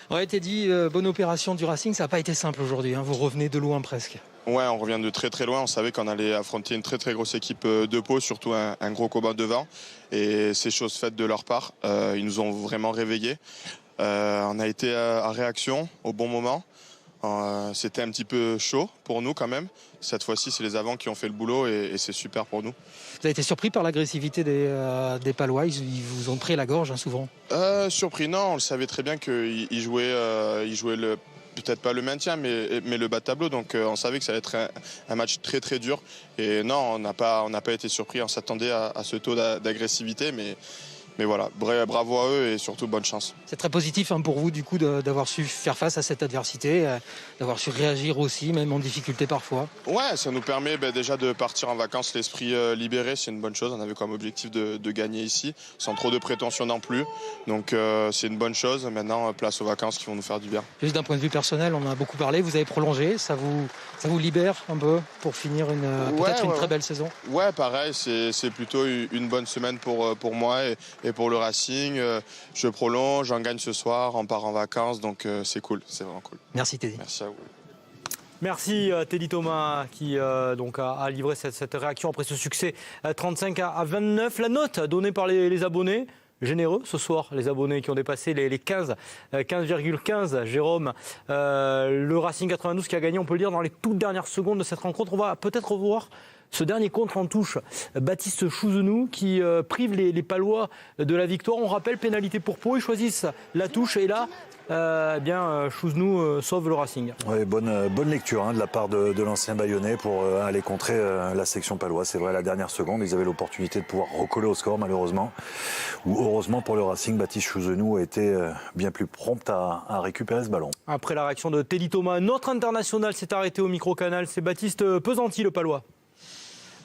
Ouais, Teddy, bonne opération du Racing, ça n'a pas été simple aujourd'hui, hein. Vous revenez de loin presque. Ouais, on revient de très très loin. On savait qu'on allait affronter une très très grosse équipe de Pau, surtout un gros combat devant. Et c'est chose faite de leur part. Ils nous ont vraiment réveillés. On a été à réaction au bon moment. C'était un petit peu chaud pour nous quand même. Cette fois-ci, c'est les avants qui ont fait le boulot et c'est super pour nous. Vous avez été surpris par l'agressivité des Palois, ils vous ont pris la gorge, hein, souvent. Surpris, non. On le savait très bien qu'ils jouaient peut-être pas le maintien, mais le bas de tableau. Donc on savait que ça allait être un match très très dur. Et non, on n'a pas été surpris. On s'attendait à ce taux d'agressivité, mais voilà, bravo à eux et surtout bonne chance. C'est très positif, hein, pour vous du coup d'avoir su faire face à cette adversité, d'avoir su réagir aussi, même en difficulté parfois. Ouais, ça nous permet déjà de partir en vacances l'esprit libéré, c'est une bonne chose. On avait comme objectif de gagner ici, sans trop de prétention non plus. Donc c'est une bonne chose. Maintenant, place aux vacances qui vont nous faire du bien. Juste d'un point de vue personnel, on en a beaucoup parlé, vous avez prolongé, ça vous libère un peu pour finir peut-être une très belle saison? Ouais, pareil, c'est plutôt une bonne semaine pour moi et pour le Racing. Je prolonge, j'en gagne ce soir, on part en vacances, donc c'est cool, c'est vraiment cool. Merci Teddy. Merci à vous. Merci Teddy Thomas qui donc a livré cette réaction après ce succès 35 à 29. La note donnée par les abonnés, généreux ce soir, les abonnés qui ont dépassé les 15,15. Jérôme, le Racing 92 qui a gagné, on peut le dire, dans les toutes dernières secondes de cette rencontre. On va peut-être revoir ce dernier contre en touche, Baptiste Chouzenou, qui prive les Palois de la victoire. On rappelle, pénalité pour Pau, ils choisissent la touche et là, Chouzenou sauve le Racing. Oui, bonne lecture de la part de l'ancien Bayonnais pour aller contrer la section paloise. C'est vrai, à la dernière seconde, ils avaient l'opportunité de pouvoir recoller au score, malheureusement. Ou heureusement pour le Racing, Baptiste Chouzenou a été bien plus prompt à récupérer ce ballon. Après la réaction de Teddy Thomas, notre international s'est arrêté au micro-canal. C'est Baptiste Pesanti, le Palois.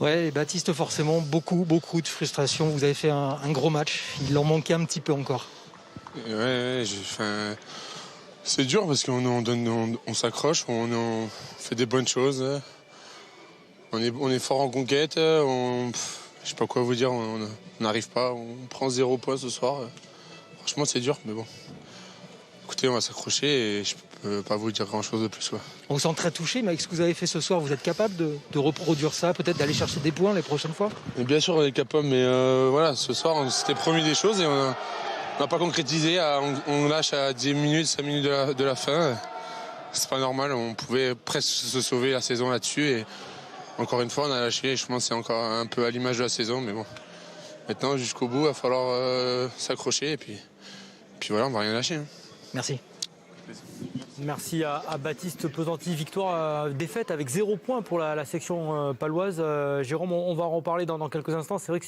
Ouais, Baptiste, forcément, beaucoup de frustration. Vous avez fait un gros match. Il en manquait un petit peu encore. C'est dur parce on s'accroche, on fait des bonnes choses. On est fort en conquête. Je sais pas quoi vous dire. On n'arrive pas. On prend 0 points ce soir. Franchement, c'est dur, mais bon. Écoutez, on va s'accrocher et je peux pas vous dire grand-chose de plus. Ouais. On vous sent très touché, mais avec ce que vous avez fait ce soir, vous êtes capable de reproduire ça, peut-être d'aller chercher des points les prochaines fois? Et bien sûr, on est capable, mais voilà, ce soir, on s'était promis des choses et on n'a pas concrétisé. On lâche à 10 minutes, 5 minutes de la fin. C'est pas normal, on pouvait presque se sauver la saison là-dessus. Et encore une fois, on a lâché. Je pense que c'est encore un peu à l'image de la saison, mais bon. Maintenant, jusqu'au bout, il va falloir s'accrocher et puis voilà, on va rien lâcher. Merci. Merci à Baptiste Pesanti. Victoire, défaite avec 0 points pour la section paloise. Jérôme, on va en reparler dans quelques instants. C'est vrai que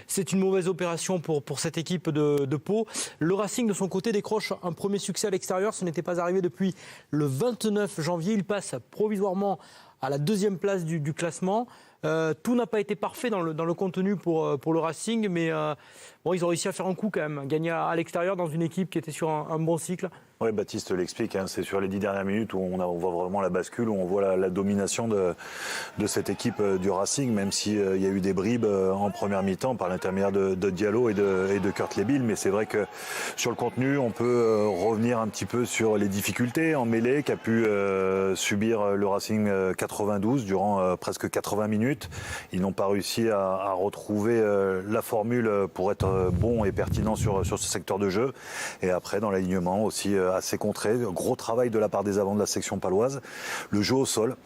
c'est une mauvaise opération pour cette équipe de Pau. Le Racing, de son côté, décroche un premier succès à l'extérieur. Ce n'était pas arrivé depuis le 29 janvier. Il passe provisoirement à la 2e place du classement. Tout n'a pas été parfait dans le contenu pour le Racing, mais ils ont réussi à faire un coup quand même. Gagner à l'extérieur dans une équipe qui était sur un bon cycle. Oui, Baptiste l'explique, c'est sur les 10 dernières minutes où on voit vraiment la bascule, où on voit la domination de cette équipe du Racing, même s'il y a eu des bribes en première mi-temps par l'intermédiaire de Diallo et de Kurt Lebil. Mais c'est vrai que sur le contenu, on peut revenir un petit peu sur les difficultés en mêlée qu'a pu subir le Racing 92 durant presque 80 minutes. Ils n'ont pas réussi à retrouver la formule pour être bon et pertinent sur ce secteur de jeu. Et après, dans l'alignement aussi assez contré. Gros travail de la part des avants de la section paloise. Le jeu au sol.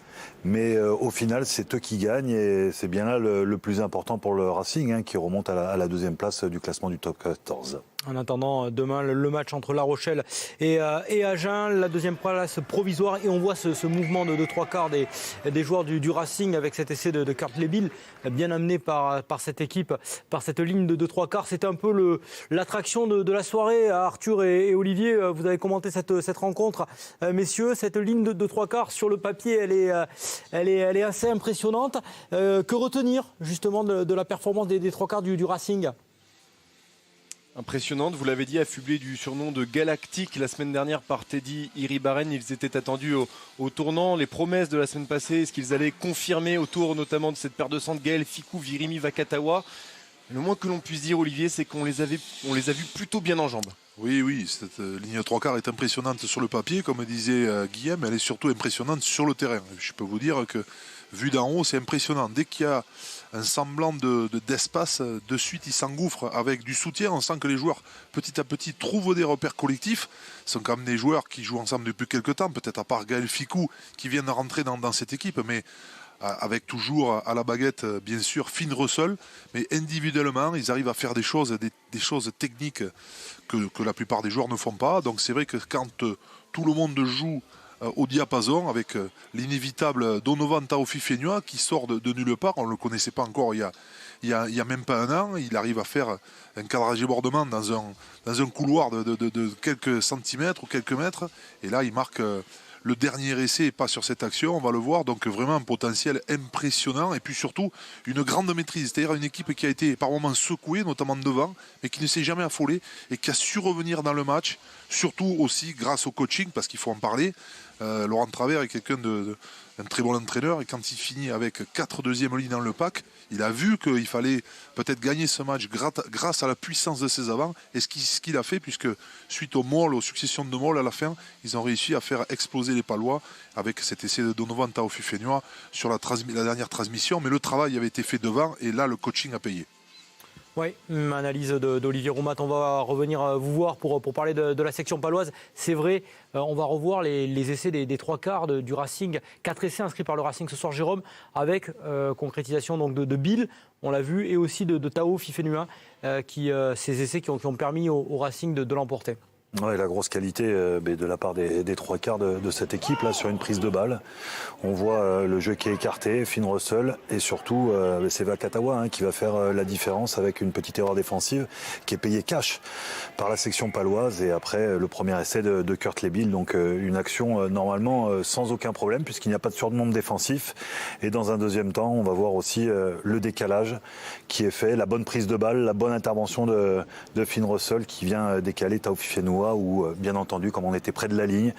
Mais au final, c'est eux qui gagnent et c'est bien là le plus important pour le Racing qui remonte à la 2e place du classement du top 14. En attendant, demain, le match entre La Rochelle et Agen, la 2e place provisoire. Et on voit ce mouvement de 3 quarts des joueurs du Racing avec cet essai de Kurt Lebil, bien amené par cette équipe, par cette ligne de 3 quarts. C'était un peu l'attraction de la soirée. Arthur et Olivier, vous avez commenté cette rencontre. Messieurs, cette ligne de 3 quarts, sur le papier, elle est assez impressionnante. Que retenir justement de la performance des 3 quarts du Racing ? Impressionnante, vous l'avez dit, affublé du surnom de Galactique la semaine dernière par Teddy Iribarren. Ils étaient attendus au tournant. Les promesses de la semaine passée, est-ce qu'ils allaient confirmer autour notamment de cette paire de centres Gaël Fickou, Virimi Vakatawa? Le moins que l'on puisse dire, Olivier, c'est qu'on les a vus plutôt bien en jambes. Oui, cette ligne 3/4 est impressionnante sur le papier, comme disait Guillaume, elle est surtout impressionnante sur le terrain. Je peux vous dire que, vu d'en haut, c'est impressionnant. Dès qu'il y a un semblant d'espace, de suite, ils s'engouffrent avec du soutien. On sent que les joueurs, petit à petit, trouvent des repères collectifs. Ce sont quand même des joueurs qui jouent ensemble depuis quelques temps, peut-être à part Gaël Ficou, qui viennent de rentrer dans cette équipe, mais avec toujours à la baguette, bien sûr, Finn Russell, mais individuellement, ils arrivent à faire des choses techniques que la plupart des joueurs ne font pas. Donc c'est vrai que quand tout le monde joue au diapason, avec l'inévitable Donovan Taofifenua qui sort de nulle part, on ne le connaissait pas encore il y a même pas un an, il arrive à faire un cadrage débordement dans un couloir de quelques centimètres ou quelques mètres, et là il marque le dernier essai, pas sur cette action, on va le voir, donc vraiment un potentiel impressionnant, et puis surtout une grande maîtrise, c'est-à-dire une équipe qui a été par moments secouée, notamment devant, mais qui ne s'est jamais affolée et qui a su revenir dans le match, surtout aussi grâce au coaching, parce qu'il faut en parler. Laurent Travers est quelqu'un un très bon entraîneur, et quand il finit avec 4 deuxièmes lignes dans le pack, il a vu qu'il fallait peut-être gagner ce match grâce à la puissance de ses avants, et ce qu'il a fait, puisque suite aux successions de mauls à la fin, ils ont réussi à faire exploser les Palois avec cet essai de Donovan Taofifenua sur la dernière transmission, mais le travail avait été fait devant, et là le coaching a payé. Oui, analyse d'Olivier Roumat. On va revenir vous voir pour parler de la section paloise. C'est vrai, on va revoir les essais des 3/4 du Racing. 4 essais inscrits par le Racing ce soir, Jérôme, avec concrétisation donc de Bill, on l'a vu, et aussi de Tao Fifenua, ces essais qui ont permis au Racing de l'emporter. Ouais, la grosse qualité de la part des 3/4 de cette équipe là sur une prise de balle. On voit le jeu qui est écarté, Finn Russell, et surtout c'est Vakatawa qui va faire la différence avec une petite erreur défensive qui est payée cash par la section paloise, et après le premier essai de Kurt Lebil, donc une action normalement sans aucun problème puisqu'il n'y a pas de surnombre défensif. Et dans un deuxième temps, on va voir aussi le décalage qui est fait, la bonne prise de balle, la bonne intervention de Finn Russell qui vient décaler Tao Fifenua, où bien entendu, comme on était près de la ligne,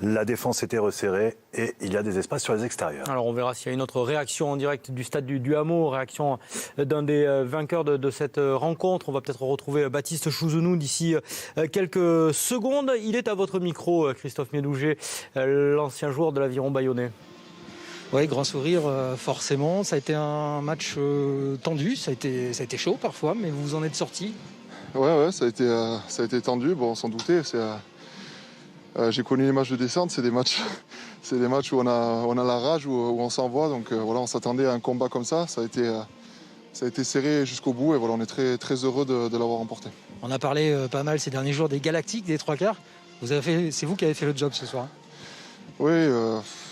la défense était resserrée et il y a des espaces sur les extérieurs. Alors on verra s'il y a une autre réaction en direct du stade du Hameau, réaction d'un des vainqueurs de cette rencontre. On va peut-être retrouver Baptiste Chouzounou d'ici quelques secondes. Il est à votre micro, Christophe Médouget, l'ancien joueur de l'Aviron bayonnais. Oui, grand sourire, forcément. Ça a été un match tendu, ça a été chaud parfois, mais vous en êtes sortis. Ouais, ça a été tendu, bon, sans douter. J'ai connu les matchs de descente, c'est des matchs où on a la rage, où on s'envoie. Donc voilà, on s'attendait à un combat comme ça. Ça a été serré jusqu'au bout, et voilà, on est très, très heureux de l'avoir remporté. On a parlé pas mal ces derniers jours des Galactiques, des 3/4. C'est vous qui avez fait le job ce soir. Oui,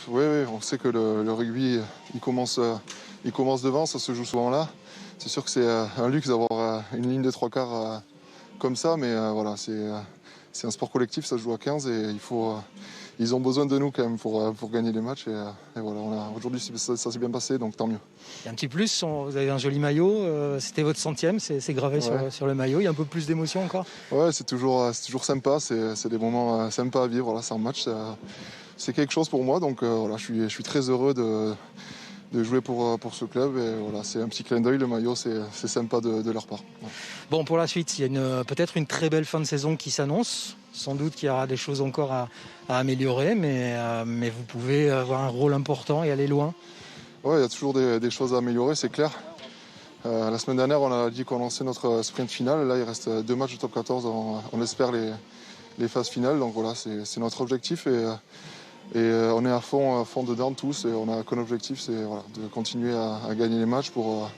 on sait que le rugby, il commence devant, ça se joue souvent là. C'est sûr que c'est un luxe d'avoir une ligne de 3/4 comme ça, mais voilà, c'est un sport collectif, ça se joue à 15, et ils ont besoin de nous quand même pour gagner les matchs, et voilà, aujourd'hui ça s'est bien passé, donc tant mieux. Il y a un petit plus, vous avez un joli maillot, c'était votre 100e, c'est gravé sur le maillot, il y a un peu plus d'émotion encore. Ouais, c'est toujours sympa, c'est des moments sympas à vivre, voilà, c'est un match, c'est quelque chose pour moi, donc voilà, je suis très heureux de jouer pour ce club, et voilà, c'est un petit clin d'œil, le maillot, c'est sympa de leur part. Ouais. Bon, pour la suite, il y a peut-être une très belle fin de saison qui s'annonce. Sans doute qu'il y aura des choses encore à améliorer, mais vous pouvez avoir un rôle important et aller loin. Oui, il y a toujours des choses à améliorer, c'est clair. La semaine dernière, on a dit qu'on lançait notre sprint final. Là, il reste 2 matchs de top 14. On espère les phases finales. Donc voilà, c'est notre objectif. Et on est à fond dedans tous, et on a qu'un objectif, c'est voilà, de continuer à gagner les matchs pour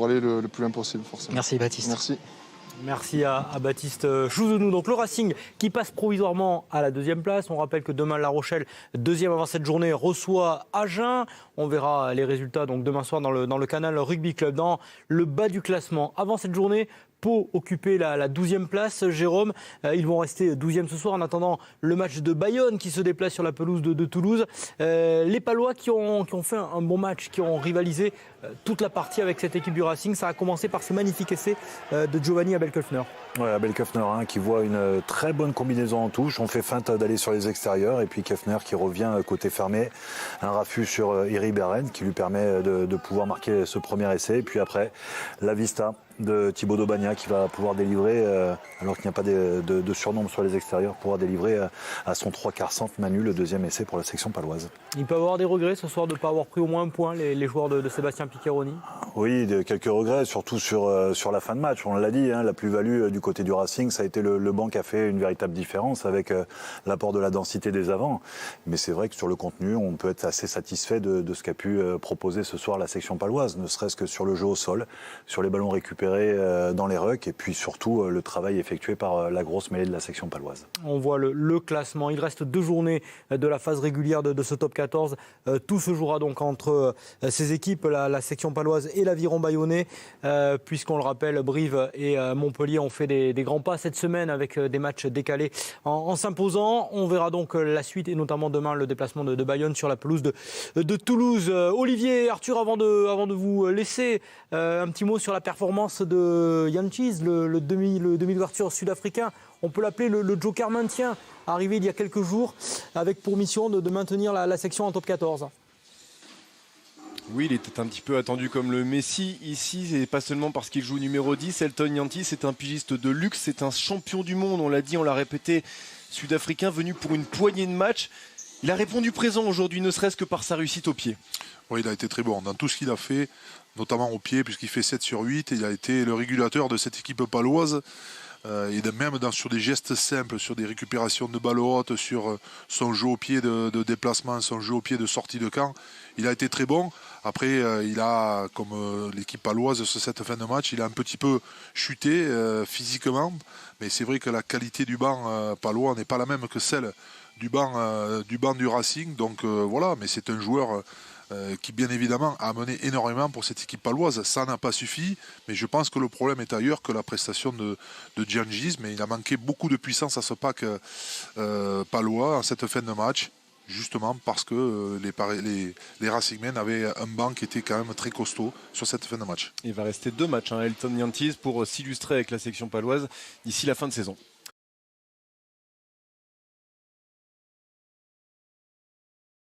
aller le plus loin possible, forcément. Merci Baptiste. Merci. Merci à Baptiste Chouzounou. Donc le Racing qui passe provisoirement à la 2e place. On rappelle que demain La Rochelle, 2e avant cette journée, reçoit Agen. On verra les résultats donc demain soir dans le Canal Rugby Club. Dans le bas du classement, avant cette journée, Pau occupait la 12e place, Jérôme. Ils vont rester 12e ce soir en attendant le match de Bayonne qui se déplace sur la pelouse de Toulouse. Les Palois qui ont fait un bon match, qui ont rivalisé toute la partie avec cette équipe du Racing. Ça a commencé par ce magnifique essai de Giovanni Abel-Köffner. Ouais, Abel-Köffner qui voit une très bonne combinaison en touche. On fait feinte d'aller sur les extérieurs, et puis Köffner qui revient côté fermé. Un raffut sur Iri Beren qui lui permet de pouvoir marquer ce premier essai. Et puis après, la Vista de Thibaut Daubagna qui va pouvoir délivrer, alors qu'il n'y a pas de surnombre sur les extérieurs, pouvoir délivrer à son 3/4 centre Manu le deuxième essai pour la section paloise. Il peut avoir des regrets ce soir de ne pas avoir pris au moins un point les joueurs de Sébastien Piccheroni. Oui, quelques regrets, surtout sur la fin de match. On l'a dit, la plus-value du côté du Racing, ça a été le banc qui a fait une véritable différence avec l'apport de la densité des avants. Mais c'est vrai que sur le contenu, on peut être assez satisfait de ce qu'a pu proposer ce soir la section paloise, ne serait-ce que sur le jeu au sol, sur les ballons récupérés dans les rucks et puis surtout le travail effectué par la grosse mêlée de la section paloise. On voit le classement. Il reste 2 journées de la phase régulière de ce top 14. Tout se jouera donc entre ces équipes, la section paloise et l'Aviron Bayonnais, puisqu'on le rappelle, Brive et Montpellier ont fait des grands pas cette semaine avec des matchs décalés en s'imposant. On verra donc la suite et notamment demain le déplacement de Bayonne sur la pelouse de Toulouse. Olivier et Arthur, avant de vous laisser, un petit mot sur la performance de Jantjies, le demi-ouverture sud-africain. On peut l'appeler le Joker maintien, arrivé il y a quelques jours, avec pour mission de maintenir la section en top 14. Oui, il était un petit peu attendu comme le Messi ici, et pas seulement parce qu'il joue numéro 10. Elton Jantjies, c'est un pigiste de luxe, c'est un champion du monde, on l'a dit, on l'a répété, sud-africain venu pour une poignée de matchs. Il a répondu présent aujourd'hui, ne serait-ce que par sa réussite au pied. Oui, il a été très bon dans tout ce qu'il a fait, notamment au pied, puisqu'il fait 7 sur 8. Et il a été le régulateur de cette équipe paloise. Et même sur des gestes simples, sur des récupérations de balles hautes, sur son jeu au pied de déplacement, son jeu au pied de sortie de camp, il a été très bon. Après, il a, comme l'équipe paloise sur cette fin de match, il a un petit peu chuté physiquement, mais c'est vrai que la qualité du banc palois n'est pas la même que celle du banc du Racing. Donc voilà, mais c'est un joueur qui bien évidemment a amené énormément pour cette équipe paloise. Ça n'a pas suffi, mais je pense que le problème est ailleurs que la prestation de Jantjies, mais il a manqué beaucoup de puissance à ce pack palois en cette fin de match, justement parce que les Racingmen avaient un banc qui était quand même très costaud sur cette fin de match. Il va rester 2 matchs, Elton Jantjies, pour s'illustrer avec la section paloise d'ici la fin de saison.